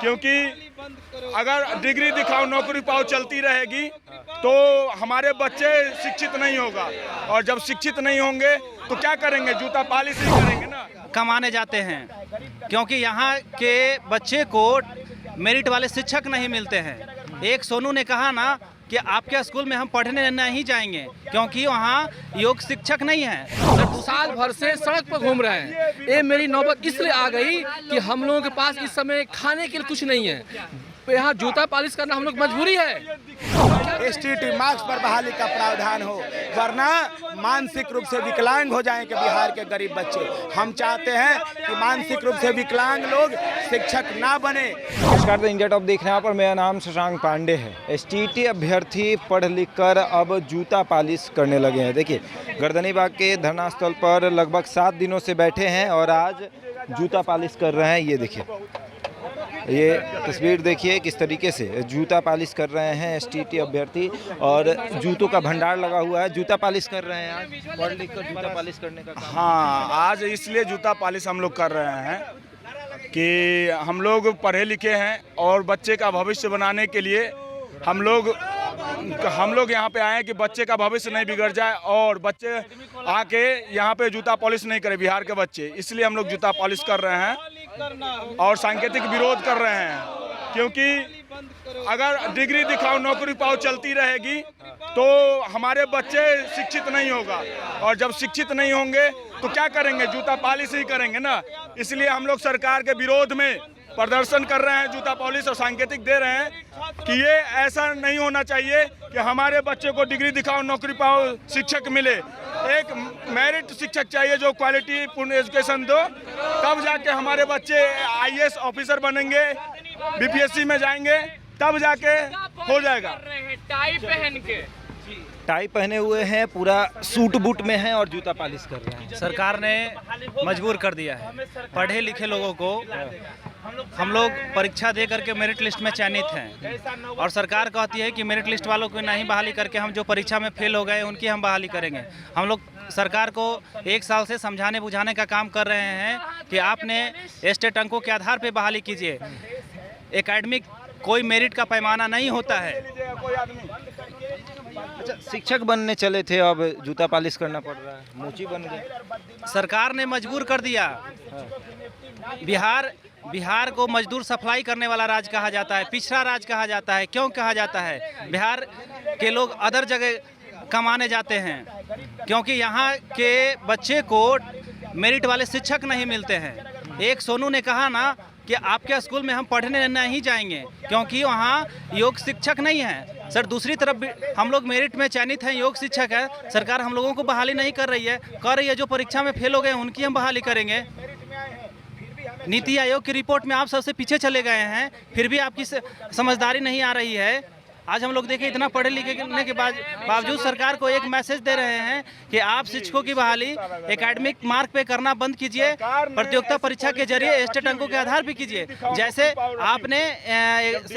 क्योंकि अगर डिग्री दिखाओ नौकरी पाओ चलती रहेगी तो हमारे बच्चे शिक्षित नहीं होगा, और जब शिक्षित नहीं होंगे तो क्या करेंगे, जूता पालिश ही करेंगे ना। कमाने जाते हैं क्योंकि यहाँ के बच्चे को मेरिट वाले शिक्षक नहीं मिलते हैं। एक सोनू ने कहा ना कि आपके स्कूल में हम पढ़ने नहीं जाएंगे क्योंकि वहाँ योग शिक्षक नहीं है। साल भर से सड़क पर घूम रहे हैं। ये मेरी नौबत इसलिए आ गई कि हम लोगों के पास इस समय खाने के लिए कुछ नहीं है। यहाँ जूता पालिश करना हम लोग मजबूरी है। एसटीटी मार्क्स पर बहाली का प्रावधान हो, वरना मानसिक रूप से विकलांग हो जाएंगे बिहार के गरीब बच्चे। हम चाहते हैं कि मानसिक रूप से विकलांग लोग शिक्षक ना बने। नमस्कार, इंडिया टॉप देखने यहाँ पर मेरा नाम शशांक पांडे है। एसटीटी अभ्यर्थी पढ़ लिख कर अब जूता पालिश करने लगे हैं। देखिए, गर्दनीबाग के धरना स्थल पर लगभग 7 दिनों से बैठे हैं और आज जूता पालिश कर रहे हैं। ये देखिए, ये तस्वीर देखिए किस तरीके से जूता पालिश कर रहे हैं एसटीटी अभ्यर्थी, और जूतों का भंडार लगा हुआ है। जूता पालिश कर रहे हैं आज, पढ़ लिख कर जूता पालिश करने का काम। हाँ, आज इसलिए जूता पालिश हम लोग कर रहे हैं कि हम लोग पढ़े लिखे हैं और बच्चे का भविष्य बनाने के लिए हम लोग यहाँ पे आए हैं कि बच्चे का भविष्य नहीं बिगड़ जाए और बच्चे आके यहाँ पे जूता पॉलिश नहीं करें, बिहार के बच्चे। इसलिए हम लोग जूता पॉलिश कर रहे हैं और सांकेतिक विरोध कर रहे हैं, क्योंकि अगर डिग्री दिखाओ नौकरी पाओ चलती रहेगी तो हमारे बच्चे शिक्षित नहीं होगा, और जब शिक्षित नहीं होंगे तो क्या करेंगे, जूता पॉलिश ही करेंगे ना। इसलिए हम लोग सरकार के विरोध में प्रदर्शन कर रहे हैं, जूता पॉलिश, और सांकेतिक दे रहे हैं कि ये ऐसा नहीं होना चाहिए कि हमारे बच्चे को डिग्री दिखाओ नौकरी पाओ शिक्षक मिले। एक मेरिट शिक्षक चाहिए जो क्वालिटी पूर्ण एजुकेशन दो, तब जाके हमारे बच्चे आईएएस ऑफिसर बनेंगे, बीपीएससी में जाएंगे, तब जाके हो जाएगा। टाई पहने हुए हैं, पूरा सूट बूट में हैं और जूता पालिश कर रहे हैं। सरकार ने मजबूर कर दिया है पढ़े लिखे लोगों को। हम लोग परीक्षा दे करके मेरिट लिस्ट में चयनित हैं और सरकार कहती है कि मेरिट लिस्ट वालों को नहीं बहाली करके हम जो परीक्षा में फेल हो गए उनकी हम बहाली करेंगे। हम लोग सरकार को 1 साल से समझाने बुझाने का काम कर रहे हैं कि आपने स्टेट अंकों के आधार पर बहाली कीजिए। एकेडमिक कोई मेरिट का पैमाना नहीं होता है। अच्छा, शिक्षक बनने चले थे, अब जूता पालिश करना पड़ रहा है, मोची बन गए। सरकार ने मजबूर कर दिया। बिहार को मजदूर सप्लाई करने वाला राज्य कहा जाता है, पिछड़ा राज्य कहा जाता है। क्यों कहा जाता है? बिहार के लोग अदर जगह कमाने जाते हैं क्योंकि यहाँ के बच्चे को मेरिट वाले शिक्षक नहीं मिलते हैं। एक सोनू ने कहा ना कि आपके स्कूल में हम पढ़ने नहीं जाएंगे क्योंकि वहाँ योग शिक्षक नहीं है। सर, दूसरी तरफ भी हम लोग मेरिट में चयनित हैं, योग शिक्षक है। सरकार हम लोगों को बहाली नहीं कर रही है। जो परीक्षा में फेल हो गए उनकी हम बहाली करेंगे। नीति आयोग की रिपोर्ट में आप सबसे पीछे चले गए हैं, फिर भी आपकी समझदारी नहीं आ रही है। आज हम लोग देखें, इतना पढ़े लिखे के बावजूद सरकार को एक मैसेज दे रहे हैं कि आप शिक्षकों की बहाली एकेडमिक मार्क पे करना बंद कीजिए, प्रतियोगिता परीक्षा के जरिए स्टेट अंकों के आधार पे कीजिए। जैसे आपने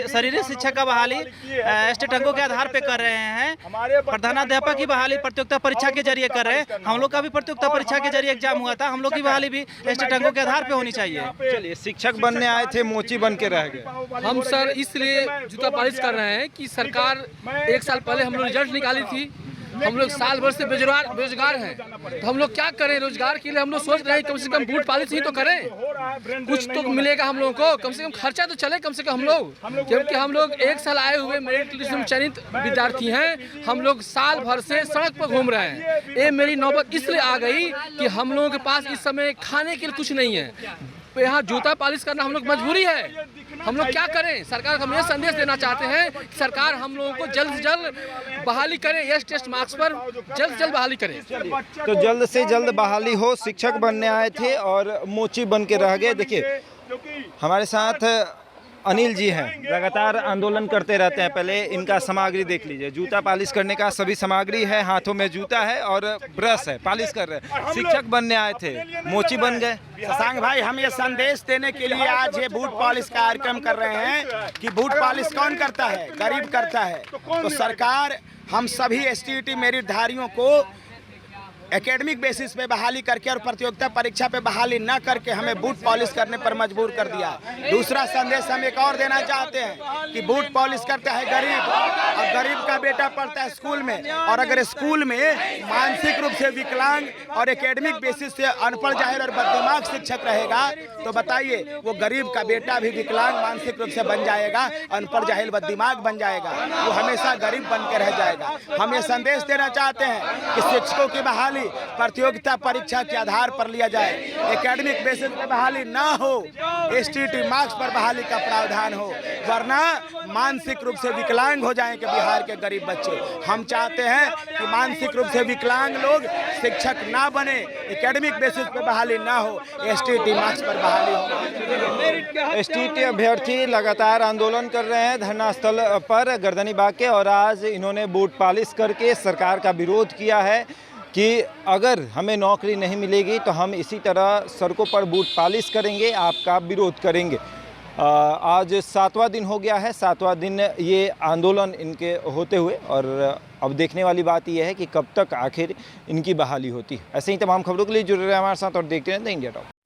शारीरिक शिक्षा का बहाली स्टेट अंकों के आधार पे कर रहे हैं, प्रधानाध्यापक की बहाली प्रतियोगिता परीक्षा के जरिए कर रहे हैं। हम लोग का भी प्रतियोगिता परीक्षा के जरिए एग्जाम हुआ था, हम लोग की बहाली भी स्टेट अंकों के आधार पे होनी चाहिए। चलिए, शिक्षक बनने आए थे, मोची बन के रह गए। हम सर इसलिए जूता पालिश कर रहे हैं कि सरकार 1 साल पहले हम लोग रिजल्ट निकाली थी। हम लोग साल भर से बेरोजगार हैं, तो हम लोग क्या करें? रोजगार के लिए हम लोग सोच रहे हैं कम से कम बूट पालिश ही तो करें, कुछ तो मिलेगा हम लोगों को, कम से कम खर्चा तो चले कम से कम हम लोग। क्योंकि हम लोग 1 साल आए हुए मेरिट लिस्ट में चयनित विद्यार्थी हैं, हम लोग साल भर से सड़क पर घूम रहे हैं। ये मेरी नौबत इसलिए आ गई कि हम लोगों के पास इस समय खाने के लिए कुछ नहीं है। यहाँ जूता पालिश करना हम लोग मजबूरी है। हम लोग क्या करें? सरकार को हम ये संदेश देना चाहते हैं कि सरकार हम लोगों को जल्द से जल्द बहाली करे, यस टेस्ट मार्क्स पर जल्द से जल्द बहाली करे। तो जल्द से जल्द बहाली हो। शिक्षक बनने आए थे और मोची बन के रह गए। देखिए, हमारे साथ अनिल जी हैं, लगातार आंदोलन करते रहते हैं। पहले इनका सामग्री देख लीजिए, जूता पालिश करने का सभी सामग्री है, हाथों में जूता है और ब्रश है, पालिश कर रहे हैं। शिक्षक बनने आए थे, मोची बन गए। शशांक भाई, हम ये संदेश देने के लिए आज ये बूट पॉलिश कार्यक्रम कर रहे हैं कि बूट पॉलिश कौन करता है? गरीब करता है। तो सरकार हम सभी एसटीटी मेरिटधारियों को एकेडमिक बेसिस पे बहाली करके और प्रतियोगिता परीक्षा पे बहाली न करके हमें बूट पॉलिश करने पर मजबूर कर दिया। दूसरा संदेश हम एक और देना चाहते हैं कि बूट पॉलिश करता है गरीब, और गरीब का बेटा पढ़ता है स्कूल में, और अगर स्कूल में मानसिक रूप से विकलांग और एकेडमिक बेसिस से अनपढ़ जाहिल और बददिमाग शिक्षक रहेगा तो बताइए वो गरीब का बेटा भी विकलांग मानसिक रूप से बन जाएगा, अनपढ़ जाहिल बददिमाग बन जाएगा, वो हमेशा गरीब बन के रह जाएगा। हम ये संदेश देना चाहते हैं कि शिक्षकों की बहाली प्रतियोगिता परीक्षा के आधार पर लिया जाए, एकेडमिक बेसिस पर बहाली ना हो, एसटीटी मार्क्स पर बहाली का प्रावधान हो, वरना मानसिक रूप से विकलांग हो जाएंगे बिहार के गरीब बच्चे। हम चाहते हैं कि मानसिक रूप से विकलांग लोग शिक्षक ना बने, एकेडमिक बेसिस पर बहाली ना हो, एसटीटी मार्क्स पर बहाली हो। एसटीटी अभ्यर्थी लगातार आंदोलन कर रहे हैं धरना स्थल पर गर्दनी बाग के, और आज इन्होंने बूट पॉलिश करके सरकार का विरोध किया है कि अगर हमें नौकरी नहीं मिलेगी तो हम इसी तरह सड़कों पर बूट पॉलिश करेंगे, आपका विरोध करेंगे। आज 7वां दिन हो गया है, 7वां दिन ये आंदोलन इनके होते हुए, और अब देखने वाली बात यह है कि कब तक आखिर इनकी बहाली होती है। ऐसे ही तमाम खबरों के लिए जुड़े रहे हमारे साथ और देखते रहते हैं इंडिया टॉक।